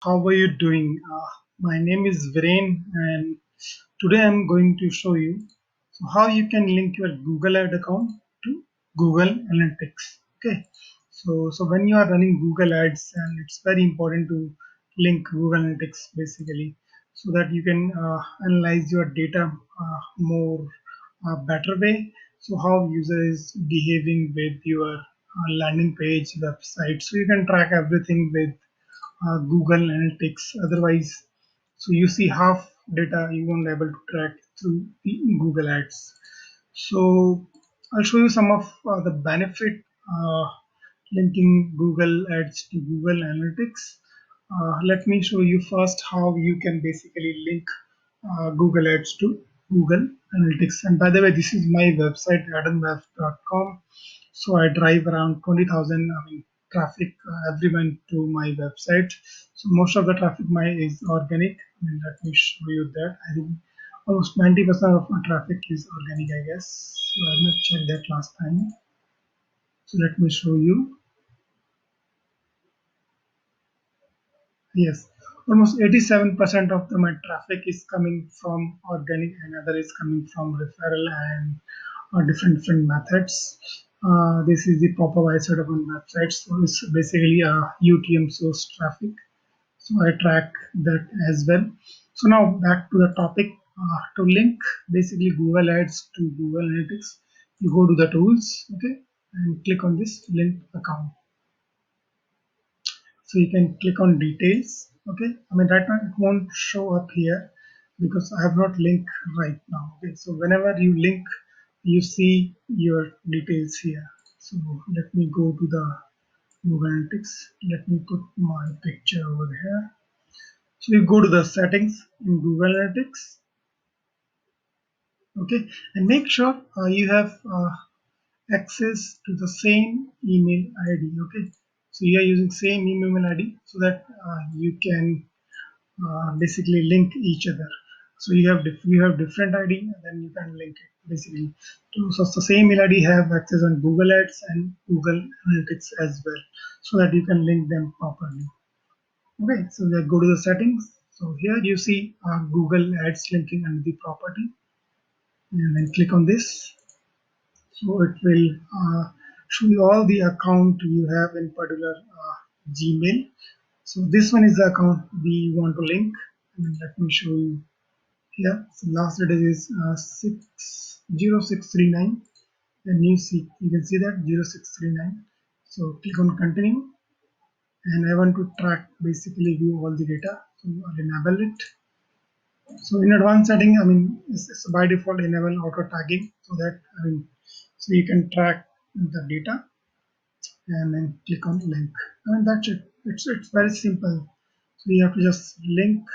How are you doing? My name is Viren, and today I'm going to show you how you can link your Google Ad account to Google Analytics. Okay, so when you are running Google Ads, and it's very important to link Google Analytics basically, so that you can analyze your data more better way. So how user is behaving with your landing page website, so you can track everything with Google Analytics. Otherwise, so you see half data you won't be able to track through the Google Ads. So I'll show you some of the benefit linking Google Ads to Google Analytics. Let me show you first how you can basically link Google Ads to Google Analytics. And by the way, this is my website, adamweb.com. So I drive around 20,000 traffic every month to my website. So most of the traffic my is organic. Let me show you that. I think almost 90% of my traffic is organic, I guess. So I must check that last time. So let me show you. Yes, almost 87% of my traffic is coming from organic, and other is coming from referral and different methods. This is the proper side of my website. So it's basically a UTM source traffic. So I track that as well. So now back to the topic. To link basically Google Ads to Google Analytics, you go to the tools, okay, and click on this link account. So you can click on details. Okay, right now it won't show up here because I have not linked right now. Okay, so whenever you link, you see your details here. So let me go to the Google Analytics. Let me put my picture over here. So you go to the settings in Google Analytics. Okay, and make sure you have access to the same email ID. Okay, so you are using same email ID so that you can basically link each other. So you have different ID, and then you can link it basically. So the same email ID have access on Google Ads and Google Analytics as well, so that you can link them properly. Okay, so let's go to the settings. So here you see Google Ads linking under the property, and then click on this. So it will show you all the account you have in particular Gmail. So this one is the account we want to link. And let me show you here. So last date is 60639, and you can see that 0639. So click on continue, and I want to track basically view all the data. So I'll enable it. So in advanced setting, it's by default enable auto tagging, so that so you can track the data, and then click on link. And that's it. It's very simple. So you have to just link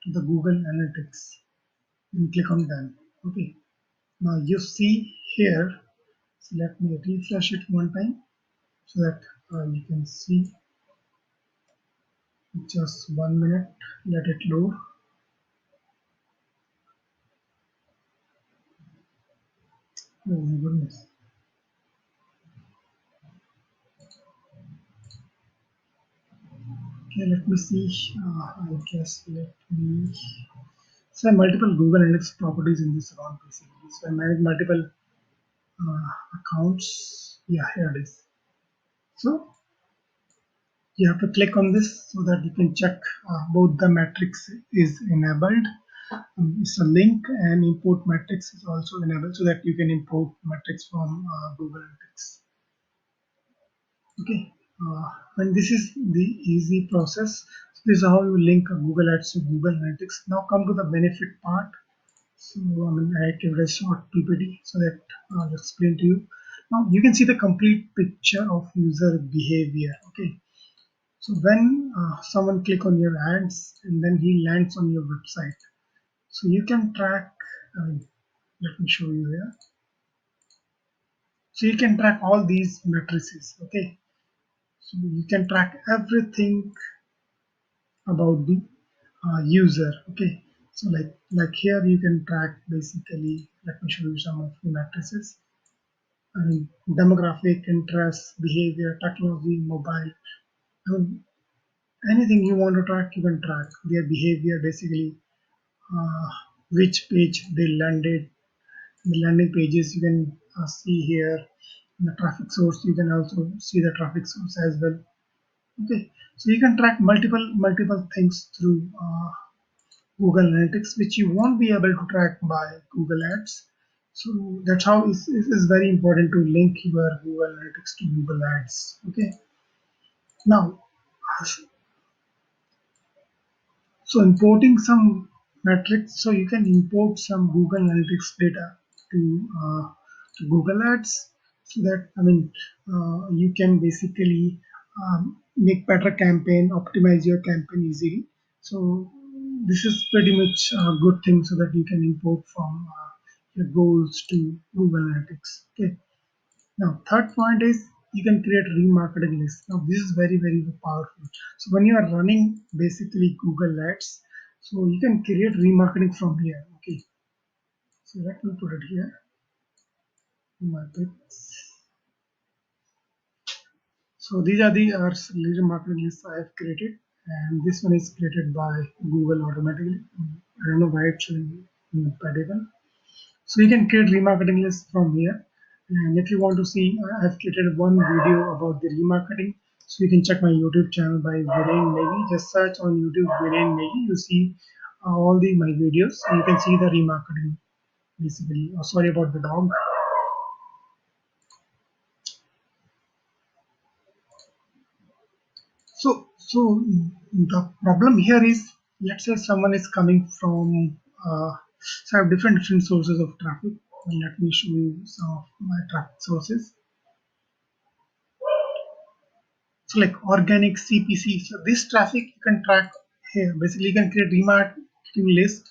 to the Google Analytics and click on done. Okay. Now you see here. So let me refresh it one time so that you can see. Just 1 minute. Let it load. Oh my goodness. Okay, let me see. I guess let me. So I have multiple Google Analytics properties in this account basically. So I manage multiple accounts. Yeah, here it is. So you have to click on this so that you can check both the metrics is enabled. It's a link, and import metrics is also enabled so that you can import metrics from Google Analytics. Okay, and this is the easy process. So this is how you link Google Ads to Google Analytics. Now come to the benefit part. So I give a short PPT so that I'll explain to you. Now you can see the complete picture of user behavior. Okay, so when someone click on your ads and then he lands on your website, so you can track. Let me show you here. So you can track all these matrices. Okay, so you can track everything about the user. Okay, so like here you can track basically. Let me show you some of the matrices. Demographic, interest, behavior, technology, mobile. I mean, Anything you want to track, you can track their behavior, basically uh, which page they landed, the landing pages you can see here. The traffic source, you can also see the traffic source as well. Okay, so you can track multiple things through Google Analytics, which you won't be able to track by Google Ads. So that's how it's very important to link your Google Analytics to Google Ads. Okay, now so importing some metrics, so you can import some Google Analytics data to Google Ads, so that you can basically make better campaign, optimize your campaign easily. So this is pretty much a good thing, so that you can import from your goals to Google Analytics. Okay. Now, third point is you can create remarketing lists. Now, this is very powerful. So when you are running basically Google Ads, so you can create remarketing from here. Okay, so let me put it here in my bits. So these are the remarketing lists I have created, and this one is created by Google automatically. I don't know why it's showing compatible. So you can create remarketing lists from here. And if you want to see, I've created one video about the remarketing. So you can check my YouTube channel by Viren Negi. Just search on YouTube Viren Negi. You see all the my videos. And you can see the remarketing basically. Oh, sorry about the dog. The problem here is, let's say someone is coming from, so I have different sources of traffic. And let me show you some of my traffic sources. So like organic CPC. So this traffic you can track here. Basically, you can create remarketing list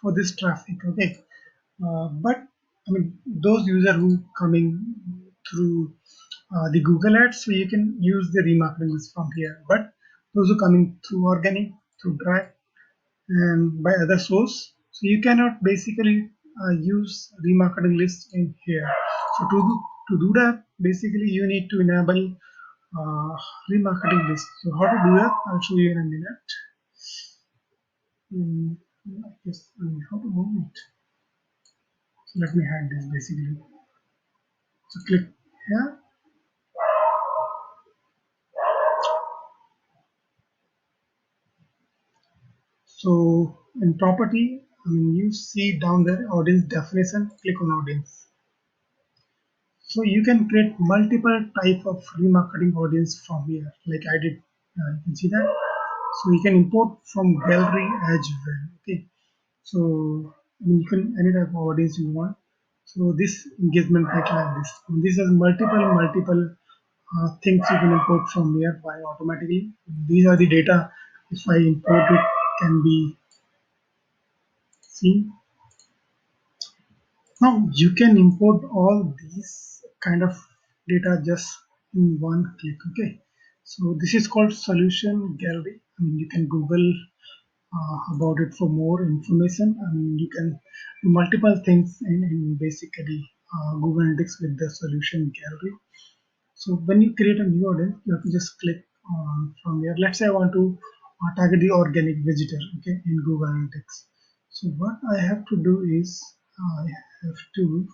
for this traffic. Okay, but I mean those user who coming through the Google Ads, so you can use the remarketing list from here. But those who coming through organic, through drag, and by other source, so you cannot basically use remarketing list in here. So to do that, basically you need to enable uh, remarketing list. So how to do that, I'll show you in a minute. Mm, I guess how to move it. So let me hide this basically. So click here. So in property, you see down there audience definition. Click on audience. So you can create multiple type of remarketing audience from here, like I did. You can see that. So you can import from gallery as well. Okay. So you can any type of audience you want. So this engagement type like this. And this has multiple things you can import from here by automatically. These are the data. If I import it, can be seen. Now you can import all these kind of data just in one click. Okay. So this is called solution gallery. You can Google about it for more information. You can do multiple things in basically Google Analytics with the solution gallery. So when you create a new audience, you have to just click on from here. Let's say I want to target the organic visitor, okay, in Google Analytics. So what I have to do is I have to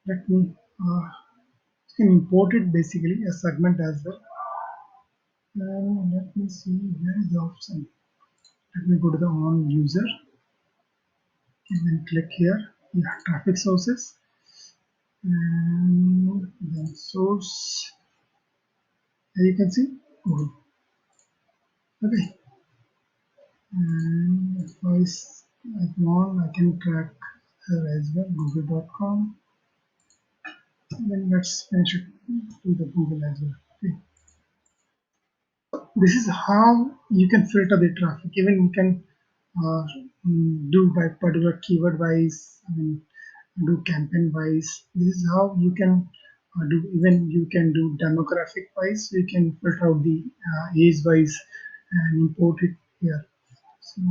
let me you can import it basically a segment as well. And let me see where is the option. Let me go to the on user and then click here. Yeah, traffic sources and then source. There you can see Google. Okay, and if I want, I can track her as well, google.com. And then let's finish it to the Google as well. Okay. This is how you can filter the traffic. Even you can uh, do by particular keyword wise. Do campaign wise. This is how you can do. Even you can do demographic wise. So you can filter out the age wise and import it here. So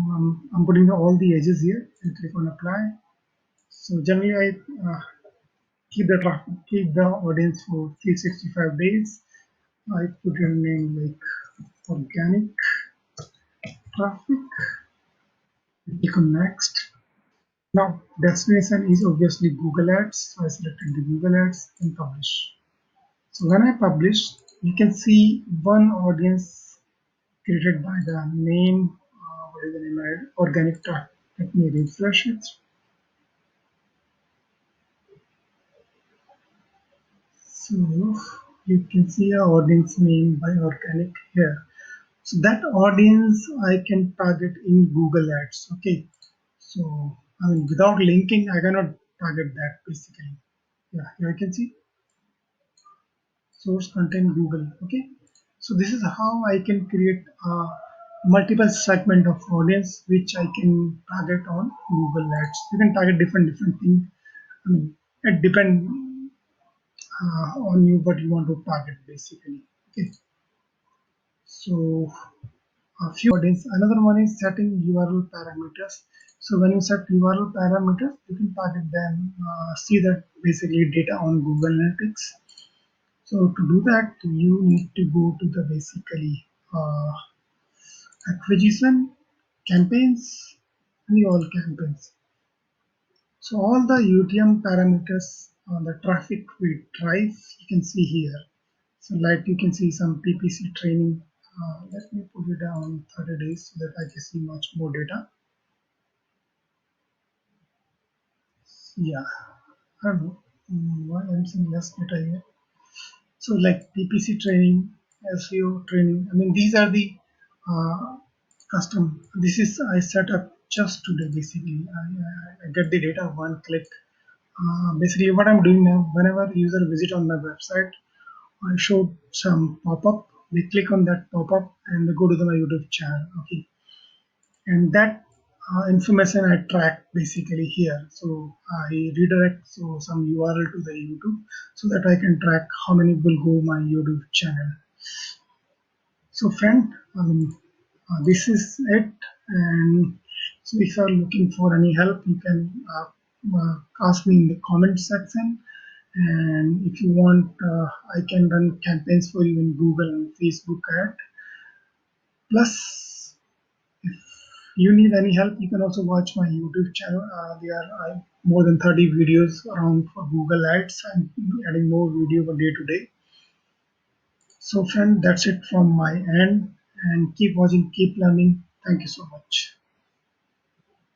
I'm putting all the edges here and click on apply. So generally I keep the audience for 365 days. I put your name like organic traffic. Click on next. Now destination is obviously Google Ads, so I selected the Google Ads and publish. So when I publish, you can see one audience created by the name, what is the name, organic traffic. Let me refresh it. So you can see our audience name by organic here. So that audience I can target in Google Ads. Okay. So I mean without linking, I cannot target that basically. Yeah, here you can see source content Google. Okay. So this is how I can create a multiple segment of audience which I can target on Google Ads. You can target different things. I mean, it depends on you what you want to target basically. Okay. So a few audience. Another one is setting URL parameters. So when you set URL parameters, you can target them, see that basically data on Google Analytics. So to do that, you need to go to the basically acquisition, campaigns, and all campaigns. So all the UTM parameters on the traffic we drive, you can see here. So like you can see some PPC training. Let me put it down 30 days so that I can see much more data. Yeah, I don't know why I'm seeing less data here. So like PPC training, SEO training. I mean these are the uh, custom. This is I set up just today basically. I get the data one click. Basically what I'm doing now, whenever user visit on my website, I show some pop-up. They click on that pop-up and they go to my YouTube channel. Okay, and that information I track basically here. So I redirect so some URL to the YouTube so that I can track how many will go my YouTube channel. So friend, this is it. And so if you are looking for any help, you can ask me in the comment section. And if you want, I can run campaigns for you in Google and Facebook ad. Plus, if you need any help, you can also watch my YouTube channel. There are more than 30 videos around for Google Ads. I'm adding more video day to day. So friend, that's it from my end. And keep watching, keep learning. Thank you so much.